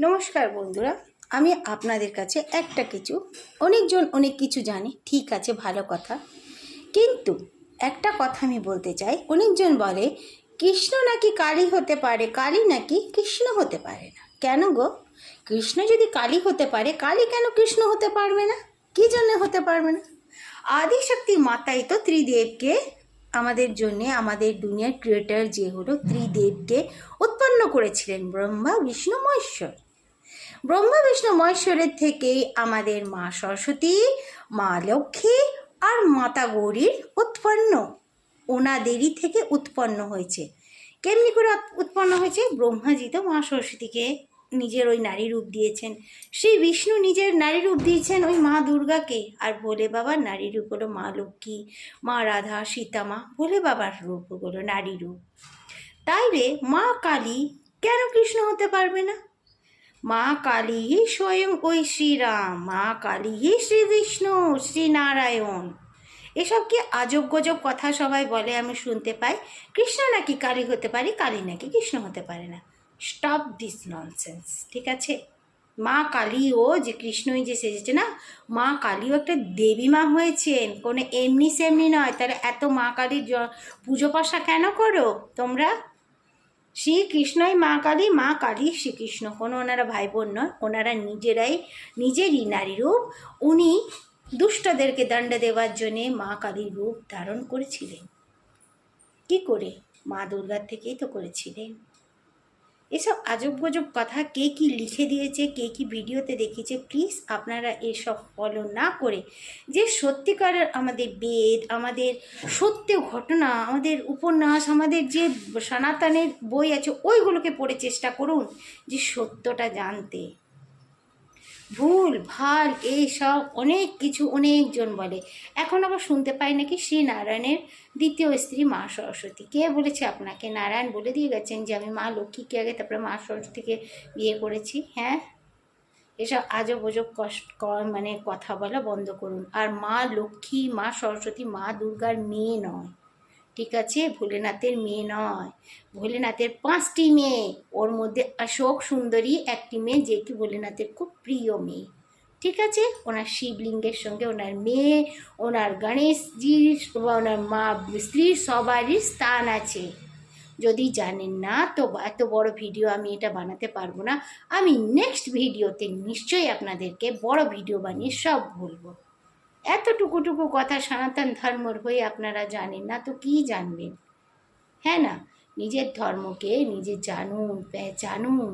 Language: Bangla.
নমস্কার বন্ধুরা, আমি আপনাদের কাছে একটা কিছু অনেকজন অনেক কিছু জানে, ঠিক আছে, ভালো কথা। কিন্তু একটা কথা আমি বলতে চাই, অনেকজন বলে কৃষ্ণ নাকি কালী হতে পারে, কালী নাকি কৃষ্ণ হতে পারে না। কেন গো? কৃষ্ণ যদি কালী হতে পারে, কালী কেন কৃষ্ণ হতে পারবে না? কী জন্য হতে পারবে না? আদিশক্তি মাতাই তো ত্রিদেবকে আমাদের জন্যে, আমাদের দুনিয়ার ক্রিয়েটার যে হলো ত্রিদেবকে উৎপন্ন করেছিলেন, ব্রহ্মা বিষ্ণু মহেশ্বর। ব্রহ্মা বিষ্ণু মহেশ্বরের থেকেই আমাদের মা সরস্বতী, মা লক্ষ্মী আর মাতা গৌরীর উৎপন্ন, ওনাদেরই থেকে উৎপন্ন হয়েছে। কেমনি করে উৎপন্ন হয়েছে? ব্রহ্মাজি তো মা সরস্বতীকে নিজের ওই নারী রূপ দিয়েছেন, শ্রী বিষ্ণু নিজের নারী রূপ দিয়েছেন ওই মা দুর্গাকে, আর ভোলে বাবার নারী রূপ হলো মা লক্ষ্মী, মা রাধা, সীতা মা। ভোলে বাবার রূপ হলো নারী রূপ। তাইলে মা কালী কেন কৃষ্ণ হতে পারবে না? মা কালী হি স্বয়ং ওই শ্রীরাম, মা কালী হি শ্রী বিষ্ণু, শ্রীনারায়ণ। এসব কি আজব গজব কথা সবাই বলে, আমি শুনতে পাই। কৃষ্ণ নাকি কালী হতে পারে, কালী নাকি কৃষ্ণ হতে পারে না। স্টপ দিস ননসেন্স, ঠিক আছে? মা কালীও যে কৃষ্ণই যে সেজেছে না, মা কালীও একটা দেবী মা হয়েছেন, কোনো এমনি সেমনি নয়। তাহলে এত মা কালীর পুজো পাশা কেন করো তোমরা? শ্রীকৃষ্ণই মা কালী, মা কালী শ্রীকৃষ্ণ, কোনো ওনারা ভাই বোন নয়, ওনারা নিজেরই নারী রূপ। উনি দুষ্টদেরকে দণ্ড দেওয়ার জন্যে মা কালীর রূপ ধারণ করেছিলেন। কি করে? মা দুর্গার থেকেই তো করেছিলেন। এসব আজব গজব কথা কে কি লিখে দিয়েছে, কে কি ভিডিওতে দেখিয়েছে, প্লিজ আপনারা এসব ফলো না করে যে সত্যিকারের আমাদের বেদ, আমাদের সত্য ঘটনা, আমাদের উপন্যাস, আমাদের যে সনাতনের বই আছে ওইগুলোকে পড়ে চেষ্টা করুন যে সত্যটা জানতে। ভুল ভাল এইসব অনেক কিছু অনেকজন বলে। এখন আবার শুনতে পাই নাকি শ্রীনারায়ণের দ্বিতীয় স্ত্রী মা সরস্বতী। কে বলেছে আপনাকে? নারায়ণ বলে দিয়ে গেছেন যে আমি মা লক্ষ্মীকে আগে তারপরে মা সরস্বতীকে বিয়ে করেছি। হ্যাঁ, এসব আজব ওজব মানে কথা বলা বন্ধ করুন। আর মা লক্ষ্মী, মা সরস্বতী মা দুর্গার মেয়ে নয়, ঠিক আছে? ভোলেনাথের মেয়ে নয়। ভোলেনাথের 5টি মেয়ে, ওর মধ্যে অশোক সুন্দরী একটি মেয়ে, যে কি ভোলেনাথের খুব প্রিয় মেয়ে, ঠিক আছে? ওনার শিবলিঙ্গের সঙ্গে ওনার মেয়ে, ওনার গণেশজির, ওনার মা স্ত্রীর সবারই স্থান আছে। যদি জানেন না তো এত বড় ভিডিও আমি এটা বানাতে পারবো না। আমি নেক্সট ভিডিওতে নিশ্চয়ই আপনাদেরকে বড় ভিডিও বানিয়ে সব বলবো। এতটুকু কথা সনাতন ধর্মর হয়ে আপনারা জানেন না তো কি জানবেন? হ্যাঁ না, নিজের ধর্মকে নিজে জানুন, জানুন।